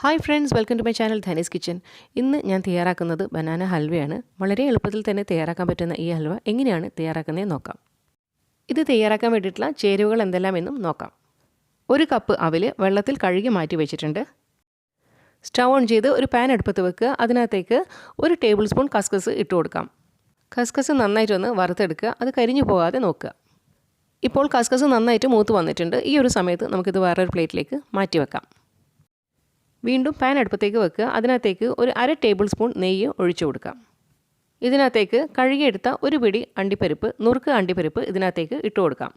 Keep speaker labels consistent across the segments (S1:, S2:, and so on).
S1: Hi friends, welcome to my channel Dhani's kitchen. ഇന്ന് ഞാൻ തയ്യാറാക്കുന്നത് ബനാന ഹൽവയാണ്. വളരെ എളുപ്പത്തിൽ തന്നെ തയ്യാറാക്കാൻ പറ്റുന്ന ഈ ഹൽവ എങ്ങനെയാണ് തയ്യാറാക്കുന്നതെന്ന് നോക്കാം. ഇത് തയ്യാറാക്കാൻ വേണ്ടിയിട്ടുള്ള ചേരുവകൾ എന്തെല്ലാമെന്നും നോക്കാം. 1 കപ്പ് അവിൽ വെള്ളത്തിൽ കഴുകി മാറ്റി വെച്ചിട്ടുണ്ട്. സ്റ്റൗ ഓൺ ചെയ്ത് ഒരു പാൻ അടുപ്പത്ത് വെക്കുക. അതിനകത്തേക്ക് 1 ടേബിൾ സ്പൂൺ കസ്കസ് ഇട്ട് കൊടുക്കാം. കസ്കസ് നന്നായിട്ടൊന്ന് വറുത്തെടുക്കുക. അത് കരിഞ്ഞു പോകാതെ നോക്കുക. ഇപ്പോൾ കസ്കസ് നന്നായിട്ട് മൂത്ത് വന്നിട്ടുണ്ട്. ഈ ഒരു സമയത്ത് നമുക്കിത് വേറൊരു പ്ലേറ്റിലേക്ക് മാറ്റി വെക്കാം. വീണ്ടും പാൻ അടുപ്പത്തേക്ക് വെക്കുക. അതിനകത്തേക്ക് ഒരു 1/2 ടേബിൾ സ്പൂൺ നെയ്യ് ഒഴിച്ചു കൊടുക്കാം. ഇതിനകത്തേക്ക് കഴുകിയെടുത്ത ഒരു പിടി അണ്ടിപ്പരിപ്പ്, നുറുക്ക് അണ്ടിപ്പരിപ്പ് ഇതിനകത്തേക്ക് ഇട്ട് കൊടുക്കാം.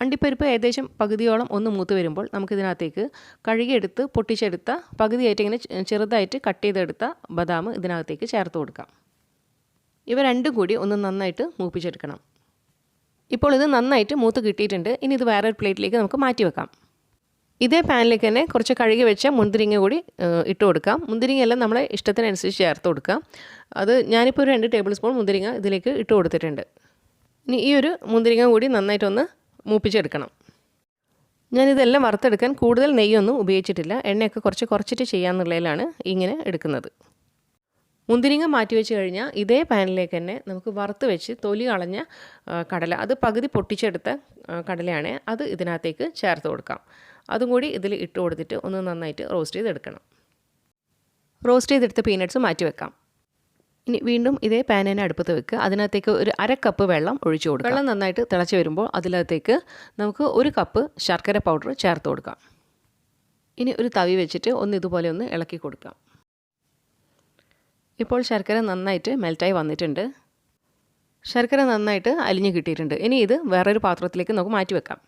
S1: അണ്ടിപ്പരിപ്പ് ഏകദേശം പകുതിയോളം ഒന്ന് മൂത്ത് വരുമ്പോൾ നമുക്കിതിനകത്തേക്ക് കഴുകിയെടുത്ത് പൊട്ടിച്ചെടുത്ത പകുതിയായിട്ട് ഇങ്ങനെ ചെറുതായിട്ട് കട്ട് ചെയ്തെടുത്ത ബദാം ഇതിനകത്തേക്ക് ചേർത്ത് കൊടുക്കാം. ഇവ രണ്ടും കൂടി ഒന്ന് നന്നായിട്ട് മൂപ്പിച്ചെടുക്കണം. ഇപ്പോൾ ഇത് നന്നായിട്ട് മൂത്ത് കിട്ടിയിട്ടുണ്ട്. ഇനി ഇത് വേറൊരു പ്ലേറ്റിലേക്ക് നമുക്ക് മാറ്റി വെക്കാം. ഇതേ പാനിലേക്ക് തന്നെ കുറച്ച് കഴുകി വെച്ച മുന്തിരിങ്ങ കൂടി ഇട്ട് കൊടുക്കാം. മുന്തിരിങ്ങയെല്ലാം നമ്മളെ ഇഷ്ടത്തിനനുസരിച്ച് ചേർത്ത് കൊടുക്കാം. അത് ഞാനിപ്പോൾ ഒരു 2 ടേബിൾ സ്പൂൺ മുന്തിരിങ്ങ ഇതിലേക്ക് ഇട്ട് കൊടുത്തിട്ടുണ്ട്. ഇനി ഈ ഒരു മുന്തിരിങ്ങ കൂടി നന്നായിട്ടൊന്ന് മൂപ്പിച്ചെടുക്കണം. ഞാനിതെല്ലാം വറുത്തെടുക്കാൻ കൂടുതൽ നെയ്യൊന്നും ഉപയോഗിച്ചിട്ടില്ല. എണ്ണയൊക്കെ കുറച്ചിട്ട് ചെയ്യാമെന്നുള്ളതിലാണ് ഇങ്ങനെ എടുക്കുന്നത്. മുന്തിരിങ്ങ മാറ്റി വെച്ച് കഴിഞ്ഞാൽ ഇതേ പാനിലേക്ക് തന്നെ നമുക്ക് വറുത്ത് വെച്ച് തൊലി കളഞ്ഞ കടല, അത് പകുതി പൊട്ടിച്ചെടുത്ത കടലയാണ്, അത് ഇതിനകത്തേക്ക് ചേർത്ത് കൊടുക്കാം. അതും കൂടി ഇതിൽ ഇട്ട് കൊടുത്തിട്ട് ഒന്ന് നന്നായിട്ട് റോസ്റ്റ് ചെയ്തെടുക്കണം. റോസ്റ്റ് ചെയ്തെടുത്ത പീനട്ട്സ് മാറ്റി വെക്കാം. ഇനി വീണ്ടും ഇതേ പാൻ തന്നെ അടുപ്പത്ത് വെക്കുക. അതിനകത്തേക്ക് ഒരു 1/2 കപ്പ് വെള്ളം ഒഴിച്ചു കൊടുക്കുക. വെള്ളം നന്നായിട്ട് തിളച്ച് വരുമ്പോൾ അതിനകത്തേക്ക് നമുക്ക് 1 കപ്പ് ശർക്കര പൗഡർ ചേർത്ത് കൊടുക്കാം. ഇനി ഒരു തവി വെച്ചിട്ട് ഇതുപോലെ ഒന്ന് ഇളക്കി കൊടുക്കാം. ഇപ്പോൾ ശർക്കര നന്നായിട്ട് മെൽറ്റായി വന്നിട്ടുണ്ട്. ശർക്കര നന്നായിട്ട് അലിഞ്ഞ് കിട്ടിയിട്ടുണ്ട്. ഇനി ഇത് വേറൊരു പാത്രത്തിലേക്ക് നമുക്ക് മാറ്റി വെക്കാം.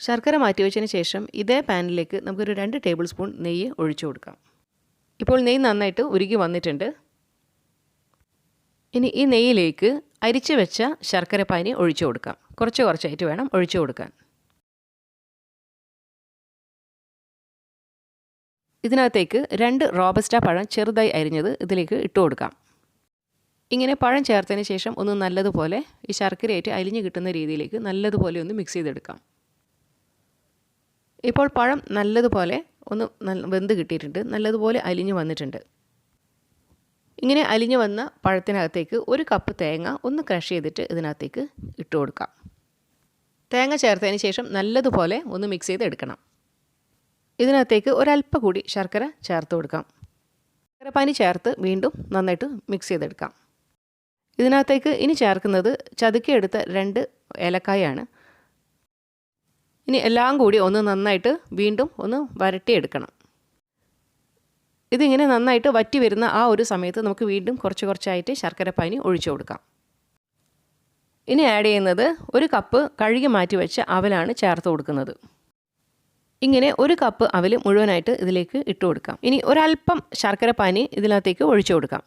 S1: ശർക്കര മാറ്റി വെച്ചതിന് ശേഷം ഇതേ പാനിലേക്ക് നമുക്കൊരു 2 ടേബിൾ സ്പൂൺ നെയ്യ് ഒഴിച്ചു കൊടുക്കാം. ഇപ്പോൾ നെയ്യ് നന്നായിട്ട് ഉരുകി വന്നിട്ടുണ്ട്. ഇനി ഈ നെയ്യിലേക്ക് അരിച്ച് വെച്ച ശർക്കര പാനി ഒഴിച്ചു കൊടുക്കാം. കുറച്ചായിട്ട് വേണം ഒഴിച്ചു കൊടുക്കാൻ. ഇതിനകത്തേക്ക് 2 റോബസ്റ്റ പഴം ചെറുതായി അരിഞ്ഞത് ഇതിലേക്ക് ഇട്ട് കൊടുക്കാം. ഇങ്ങനെ പഴം ചേർത്തതിന് ശേഷം ഒന്ന് നല്ലതുപോലെ ഈ ശർക്കരയായിട്ട് അലിഞ്ഞ് കിട്ടുന്ന രീതിയിലേക്ക് നല്ലതുപോലെ ഒന്ന് മിക്സ് ചെയ്തെടുക്കാം. ഇപ്പോൾ പഴം നല്ലതുപോലെ ഒന്ന് വെന്ത് കിട്ടിയിട്ടുണ്ട്. നല്ലതുപോലെ അലിഞ്ഞ് വന്നിട്ടുണ്ട്. ഇങ്ങനെ അലിഞ്ഞ് വന്ന പഴത്തിനകത്തേക്ക് 1 കപ്പ് തേങ്ങ ഒന്ന് ക്രഷ് ചെയ്തിട്ട് ഇതിനകത്തേക്ക് ഇട്ട് കൊടുക്കാം. തേങ്ങ ചേർത്തതിന് ശേഷം നല്ലതുപോലെ ഒന്ന് മിക്സ് ചെയ്തെടുക്കണം. ഇതിനകത്തേക്ക് ഒരല്പം കൂടി ശർക്കര ചേർത്ത് കൊടുക്കാം. ശർക്കരപ്പാനി ചേർത്ത് വീണ്ടും നന്നായിട്ട് മിക്സ് ചെയ്തെടുക്കാം. ഇതിനകത്തേക്ക് ഇനി ചേർക്കുന്നത് ചതുക്കിയെടുത്ത 2 ഏലക്കായാണ്. ഇനി എല്ലാം കൂടി ഒന്ന് നന്നായിട്ട് വീണ്ടും ഒന്ന് വരട്ടിയെടുക്കണം. ഇതിങ്ങനെ നന്നായിട്ട് വറ്റി വരുന്ന ആ ഒരു സമയത്ത് നമുക്ക് വീണ്ടും കുറച്ചായിട്ട് ശർക്കരപ്പാനി ഒഴിച്ചു കൊടുക്കാം. ഇനി ആഡ് ചെയ്യുന്നത് 1 കപ്പ് കഴുകി മാറ്റി വെച്ച അവലാണ് ചേർത്ത് കൊടുക്കുന്നത്. ഇങ്ങനെ 1 കപ്പ് അവൽ മുഴുവനായിട്ട് ഇതിലേക്ക് ഇട്ട് കൊടുക്കാം. ഇനി ഒരല്പം ശർക്കരപ്പാനി ഇതിനകത്തേക്ക് ഒഴിച്ചു കൊടുക്കാം.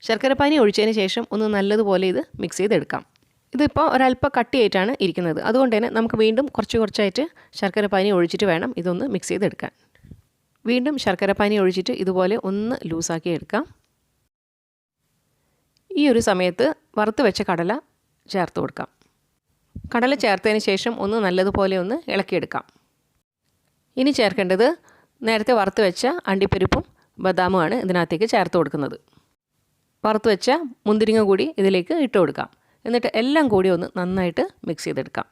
S1: ശർക്കരപ്പാനി ഒഴിച്ചതിന് ശേഷം ഒന്ന് നല്ലതുപോലെ ഇത് മിക്സ് ചെയ്തെടുക്കാം. ഇതിപ്പോൾ ഒരല്പം കട്ടിയായിട്ടാണ് ഇരിക്കുന്നത്. അതുകൊണ്ട് തന്നെ നമുക്ക് വീണ്ടും കുറച്ചായിട്ട് ശർക്കരപ്പാനി ഒഴിച്ചിട്ട് വേണം ഇതൊന്ന് മിക്സ് ചെയ്തെടുക്കാൻ. വീണ്ടും ശർക്കരപ്പാനി ഒഴിച്ചിട്ട് ഇതുപോലെ ഒന്ന് ലൂസാക്കി എടുക്കാം. ഈ ഒരു സമയത്ത് വറുത്ത് വെച്ച കടല ചേർത്ത് കൊടുക്കാം. കടല ചേർത്തതിന് ശേഷം ഒന്ന് നല്ലതുപോലെ ഒന്ന് ഇളക്കിയെടുക്കാം. ഇനി ചേർക്കേണ്ടത് നേരത്തെ വറുത്ത് വെച്ച അണ്ടിപ്പരിപ്പും ബദാമുമാണ് ഇതിനകത്തേക്ക് ചേർത്ത് കൊടുക്കുന്നത്. വറുത്ത് വെച്ച മുന്തിരിങ്ങ കൂടി ഇതിലേക്ക് ഇട്ട് കൊടുക്കാം. എന്നിട്ട് എല്ലാം കൂടി ഒന്ന് നന്നായിട്ട് മിക്സ് ചെയ്തെടുക്കാം.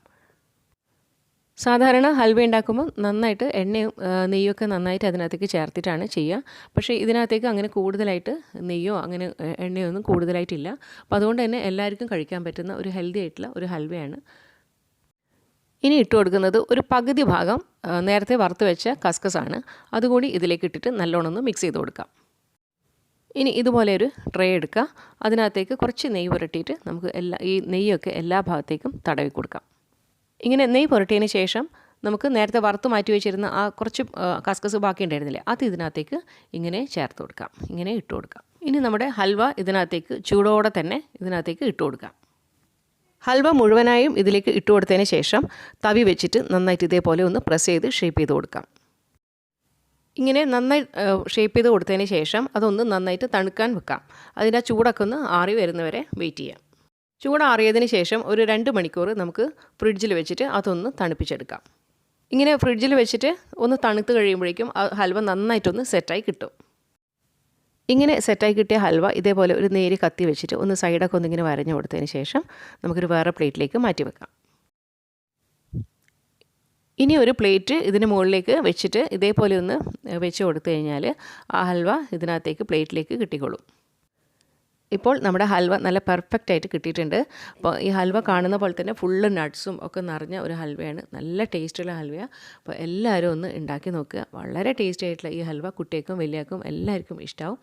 S1: സാധാരണ ഹൽവ ഉണ്ടാക്കുമ്പോൾ നന്നായിട്ട് എണ്ണയും നെയ്യൊക്കെ നന്നായിട്ട് അതിനകത്തേക്ക് ചേർത്തിട്ടാണ് ചെയ്യുക. പക്ഷേ ഇതിനകത്തേക്ക് അങ്ങനെ കൂടുതലായിട്ട് നെയ്യോ അങ്ങനെ എണ്ണയോ ഒന്നും കൂടുതലായിട്ടില്ല. അപ്പോൾ അതുകൊണ്ട് തന്നെ എല്ലാവർക്കും കഴിക്കാൻ പറ്റുന്ന ഒരു ഹെൽത്തി ആയിട്ടുള്ള ഒരു ഹൽവയാണ്. ഇനി ഇട്ട് കൊടുക്കുന്നത് ഒരു പകുതി ഭാഗം നേരത്തെ വറുത്ത് വെച്ച കസ്കസാണ്. അതുകൂടി ഇതിലേക്ക് ഇട്ടിട്ട് നല്ലോണം ഒന്ന് മിക്സ് ചെയ്ത് കൊടുക്കാം. ഇനി ഇതുപോലെ ഒരു ട്രേ എടുക്കുക. അതിനകത്തേക്ക് കുറച്ച് നെയ്യ് പുരട്ടിയിട്ട് നമുക്ക് ഈ നെയ്യൊക്കെ എല്ലാ ഭാഗത്തേക്കും തടവി കൊടുക്കാം. ഇങ്ങനെ നെയ്യ് പുരട്ടിയതിന് ശേഷം നമുക്ക് നേരത്തെ വറുത്ത് മാറ്റി വെച്ചിരുന്ന ആ കുറച്ച് കസ്കസ് ബാക്കി ഉണ്ടായിരുന്നില്ലേ, അത് ഇതിനകത്തേക്ക് ഇങ്ങനെ ചേർത്ത് കൊടുക്കാം. ഇങ്ങനെ ഇട്ട് കൊടുക്കാം. ഇനി നമ്മുടെ ഹൽവ ഇതിനകത്തേക്ക് ചൂടോടെ തന്നെ ഇതിനകത്തേക്ക് ഇട്ട് കൊടുക്കാം. ഹൽവ മുഴുവനായും ഇതിലേക്ക് ഇട്ട് കൊടുത്തതിന് ശേഷം തവി വെച്ചിട്ട് നന്നായിട്ട് ഇതേപോലെ ഒന്ന് പ്രസ് ചെയ്ത് ഷേപ്പ് ചെയ്ത് കൊടുക്കാം. ഇങ്ങനെ നന്നായി ഷേപ്പ് ചെയ്ത് കൊടുത്തതിന് ശേഷം അതൊന്ന് നന്നായിട്ട് തണുക്കാൻ വെക്കാം. അതിൻ്റെ ആ ചൂടൊക്കെ ഒന്ന് ആറി വരുന്നവരെ വെയിറ്റ് ചെയ്യാം. ചൂടാറിയതിന് ശേഷം ഒരു 2 മണിക്കൂർ നമുക്ക് ഫ്രിഡ്ജിൽ വെച്ചിട്ട് അതൊന്ന് തണുപ്പിച്ചെടുക്കാം. ഇങ്ങനെ ഫ്രിഡ്ജിൽ വെച്ചിട്ട് ഒന്ന് തണുത്ത് കഴിയുമ്പോഴേക്കും ആ ഹൽവ നന്നായിട്ടൊന്ന് സെറ്റായി കിട്ടും. ഇങ്ങനെ സെറ്റായി കിട്ടിയ ഹൽവ ഇതേപോലെ ഒരു നേരി കത്തി വെച്ചിട്ട് ഒന്ന് സൈഡൊക്കെ ഒന്നിങ്ങനെ വരഞ്ഞു കൊടുത്തതിന് ശേഷം നമുക്കൊരു വേറെ പ്ലേറ്റിലേക്ക് മാറ്റി വെക്കാം. ഇനി ഒരു പ്ലേറ്റ് ഇതിന് മുകളിലേക്ക് വെച്ചിട്ട് ഇതേപോലെ ഒന്ന് വെച്ച് കൊടുത്തു കഴിഞ്ഞാൽ ആ ഹൽവ ഇതിനകത്തേക്ക് പ്ലേറ്റിലേക്ക് കിട്ടിക്കോളും. ഇപ്പോൾ നമ്മുടെ ഹൽവ നല്ല പെർഫെക്റ്റ് ആയിട്ട് കിട്ടിയിട്ടുണ്ട്. അപ്പോൾ ഈ ഹൽവ കാണുന്ന പോലെ തന്നെ ഫുള്ള് നട്ട്സും ഒക്കെ നിറഞ്ഞ ഒരു ഹൽവയാണ്. നല്ല ടേസ്റ്റുള്ള ഹൽവയാണ്. അപ്പോൾ എല്ലാവരും ഒന്ന് ഉണ്ടാക്കി നോക്കുക. വളരെ ടേസ്റ്റി ആയിട്ടുള്ള ഈ ഹൽവ കുട്ടികൾക്കും വലിയവർക്കും എല്ലാവർക്കും ഇഷ്ടമാവും.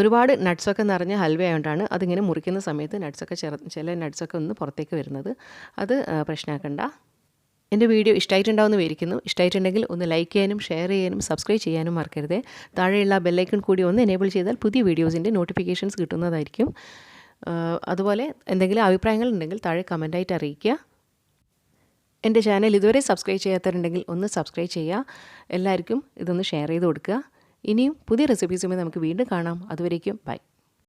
S1: ഒരുപാട് നട്ട്സൊക്കെ നിറഞ്ഞ ഹൽവയായതുകൊണ്ടാണ് അതിങ്ങനെ മുറിക്കുന്ന സമയത്ത് നട്ട്സൊക്കെ ചില നട്ട്സൊക്കെ ഒന്ന് പുറത്തേക്ക് വരുന്നത്. അത് പ്രശ്നമാക്കണ്ട. എൻ്റെ വീഡിയോ ഇഷ്ടമായിട്ടുണ്ടാവുമെന്ന് വിചാരിക്കുന്നു. ഇഷ്ടമായിട്ടുണ്ടെങ്കിൽ ഒന്ന് ലൈക്ക് ചെയ്യാനും ഷെയർ ചെയ്യാനും സബ്സ്ക്രൈബ് ചെയ്യാനും മറക്കരുത്. താഴെയുള്ള ബെല്ലൈക്കൺ കൂടി ഒന്ന് എനേബിൾ ചെയ്താൽ പുതിയ വീഡിയോസിൻ്റെ നോട്ടിഫിക്കേഷൻസ് കിട്ടുന്നതായിരിക്കും. അതുപോലെ എന്തെങ്കിലും അഭിപ്രായങ്ങൾ ഉണ്ടെങ്കിൽ താഴെ കമൻറ്റായിട്ട് അറിയിക്കുക. എൻ്റെ ചാനൽ ഇതുവരെ സബ്സ്ക്രൈബ് ചെയ്യാത്തവരുണ്ടെങ്കിൽ ഒന്ന് സബ്സ്ക്രൈബ് ചെയ്യുക. എല്ലാവർക്കും ഇതൊന്ന് ഷെയർ ചെയ്ത് കൊടുക്കുക. ഇനിയും പുതിയ റെസിപ്പീസുമായി നമുക്ക് വീണ്ടും കാണാം. അതുവരേക്കും ബൈ.